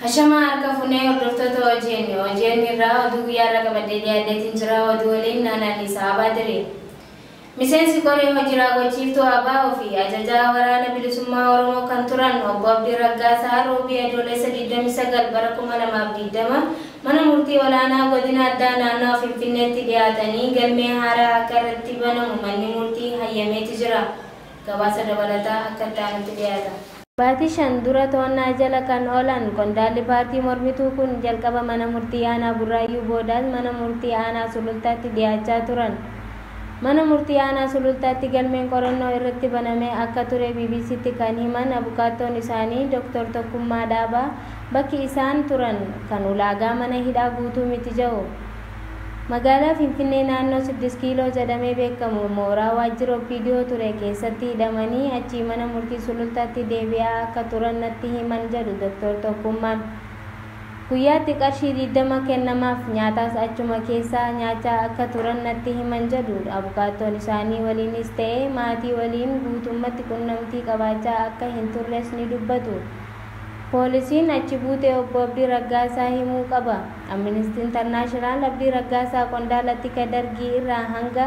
Hashama arkafune ordoftoto ojenni ra odu yara kabade deetin jira odu waliin naanani saabadire misensi kore hojira gochifto aba ofi ajaja warana bilisumma oromo kan turan obbo Abdi Raggaasaa Roobii Adoolessa 29 bara 2020 mana murtii olaanaa godina addaa naannoo Finfinneetti dhiyaatanii galmee haaraa akka irratti banamu manni murtii hayyameeti jira. Gabaasa dabalataa akka ta'anitti dhiyaata. Baatishan dura to'annaa jala kan oolan qondaalli paartii mormituu kun jalqaba mana murtii aanaa Burraayyuu boodaas mana murtii aanaa Sulultaatti dhiyaachaa turan. Mana murtii aanaa Sulultaatti galmeen qorannoo irratti banamee akka ture BBCtti kan himan abukaattoon isaanii Dr. Tokkummaa Dhaabaa bakki isaan turan kan ulaagaa mana hidhaa guutuu miti jedhu. Magaalaa Finfinnee naannoo 6 kiiloo jedhamee beekamu mooraa waajjira OPDO ture keessatti hidhamanii achi mana murtii Sulultaatti deebi'aa akka turan natti himan jedhu Dr. Tokkummaan. Guyyaatti qarshii 20 kennamaaf nyaataas achuma keessaa nyaachaa akka turan natti himan jedhu abukaattoon isaanii waliinis ta'ee maatii waliin guutummaatti qunnamtii qabaachaa akka hin turres ni dubbatu. Poolisiin achi buutee obbo Abdii Raggaasaa himuu qaba. Amnesty International Abdii Raggaasaa qondaala tika dargii irraa hanga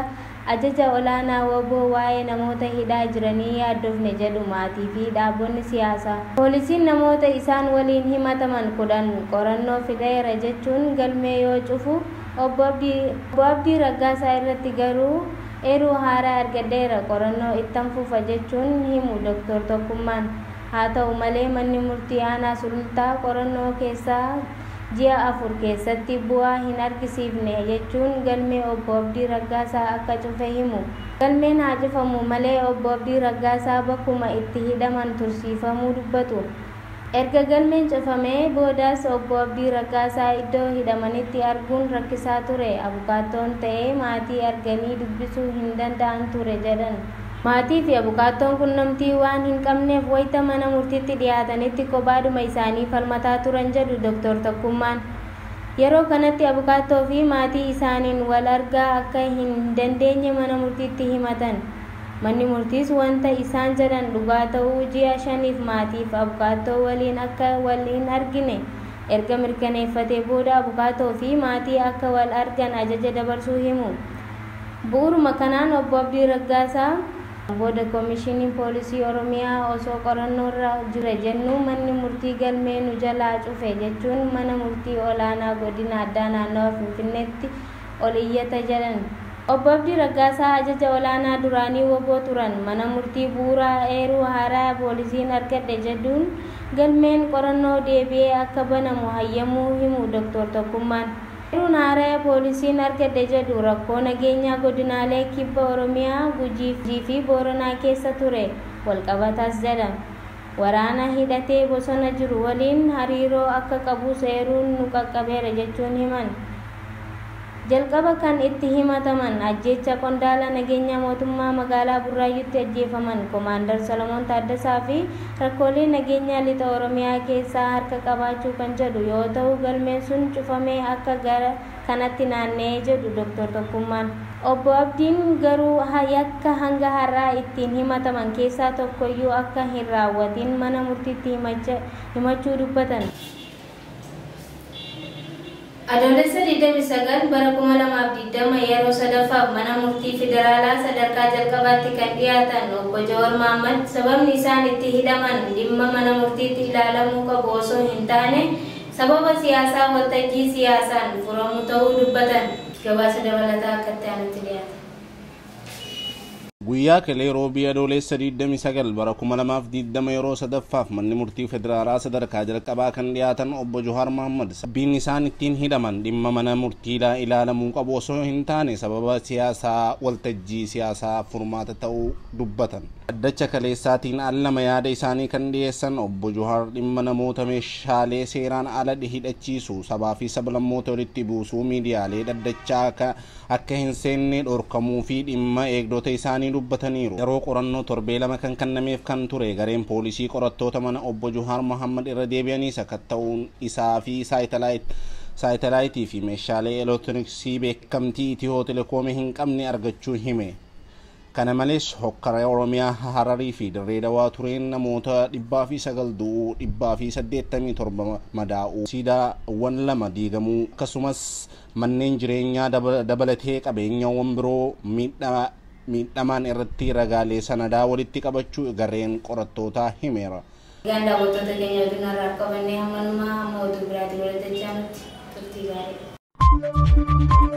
ajaja olaanaa woboo waa'ee namoota hidhaa jiranii yaaddofne jedhu maatii fi dhaabonni siyaasaa. Poolisiin namoota isaan waliin himataman 10 qorannoo fideera jechuun galmee yoo cufu obbo Abdii Raggaasaa irratti garuu eeruu haaraa argadeera qorannoo ittan fufa jechuun himu Dr. Tokkummaan. Haa ta'u malee manni murtii aanaa Sulultaa qorannoo keessaa ji'a 4 keessatti bu'aa hin argisiifne jechuun galmee obbo Abdii Raggaasaa akka cufe himu. Galmeen haa cufamu malee obbo Abdii Raggaasaa bakkuma itti hidhaman tursiifamuu dubbatu. Erga galmeen cufamee boodaas obbo Abdii Raggaasaa iddoo hidhamanitti arguun rakkisaa ture. Abukaattoon ta'ee maatii arganii dubbisuu hin danda'an ture jedhan. Maatii fi abukaattoon qunnamtii waan hin qabneef wayita mana murtiitti dhiyaatanitti kophaadhuma isaanii falmataa turan jedhu Dr. Tokkummaan. Yeroo kanatti abukaattoo fi maatii isaaniin wal argaa akka hin dandeenye mana murtiitti himatan. Manni murtiis wanta isaan jedhan dhugaa ta'uu ji'a 5f maatiif abukaattoo waliin akka wal hin argine erga mirkaneeffatee booda abukaattoo fi maatii akka wal argan ajaja dabarsuu himu. Bu'uuruma kanaan obbo Abdii Raggaasaa booda Koomishiniin Poolisii Oromiyaa osoo qorannoorra jira jennu manni murtii galmee nu jalaa cufe jechuun mana murtii olaanaa godina addaa naannoo Finfinneetti ol iyyata jedhan. Obbo Abdii Raggaasaa ajaja olaanaa duraanii woboo turan mana murtii bu'uuraa eeruu haaraa poolisiin argadhe jedhuun galmeen qorannoo deebi'ee akka banamu hayyamuu himu Dr. Tokkummaan. Eeruun haaraa poolisiin argadhe jedhu rakkoo nageenyaa godinaalee kibba Oromiyaa, Gujii fi Booranaa keessa ture walqabataas jedhan. Waraana hidhatee bosona jiru waliin hariiroo akka qabu eeruun nu qaqqabeera jechuun himan. Jalqaba kan itti himataman ajjecha qondaala nageenya mootummaa magaalaa Burraayyuutti ajjeefaman Komaander Solomoon Taaddasaa fi rakkoolee nageenyaa lixa Oromiyaa keessaa harka qabaachuu kan jedhu yoo ta'u galmeen sun cufamee akka gara kanatti naanna'ee jedhu Dr. Tokkummaan. Obbo Abdiin garuu yakka hanga har'aa ittiin himataman keessaa tokkoyyuu akka hin raawwatin mana murtiitti himachuu dubbatan. Adoolessa 29 bara 2020 yeroo sadaffaaf mana murtii federaalaa sadarkaa jalqabaatti kan dhiyaatan obbo Jawaar Mohaammed sababni isaan itti hidhaman dhimma mana murtiitti ilaalamuu qabu osoo hin taane sababa siyaasaa waltajjii siyaasaan furamu ta'uu dubbatan. Gabaasa dabalataa akka ta'anitti dhiyaata. Guyyaa kelee Roobii Adoolessa 29 bara 2020 yeroo sadaffaaf manni murtii federaalaa sadarkaa jalqabaa kan dhiyaatan obbo Jawaar Mohaammed sababni isaan ittiin hidhaman dhimma mana murtii ilaalamuu qabu osoo hin taane sababa siyaasaa waltajjii siyaasaa furmaata ta'uu dubbatan. Addacha kaleessaatiin allama yaada isaanii kan dhiyeessan obbo Jawaar dhimma namoota meeshaalee seeraan ala hidhachiisu sabaa fi sablammoota walitti buusuu miidiyaalee dhaddachaa akka hin seenne dhorkamuu fi dhimma eegdota isaanii dubbataniiru. Yeroo qorannoo torbee lama kan kennameef kan ture gareen poolisii qorattoota mana obbo Jawaar Mohaammed irra deebi'anii sakatta'uun isaa fi saayitalaayit saatalaayitii fi meeshaalee elektirooniksii beekamtii Itiyoo Telekoomii hin qabne argachuu hime. Kana malees hokkara Oromiyaa Hararii fi Dirree Dawaa tureen namoota 909 du'uu 987 madaa'uu siidaawwan 2 diigamuu akkasumas manneen jireenyaa dabalatee qabeenyaawwan biroo miidhamaan irratti ragaalee sanadaa walitti qabachuu gareen qorattootaa himeera. Ganda daawwattoota keenya irraa qabannee hamma oduu biraatti walitti jaanutti turtii gaarii.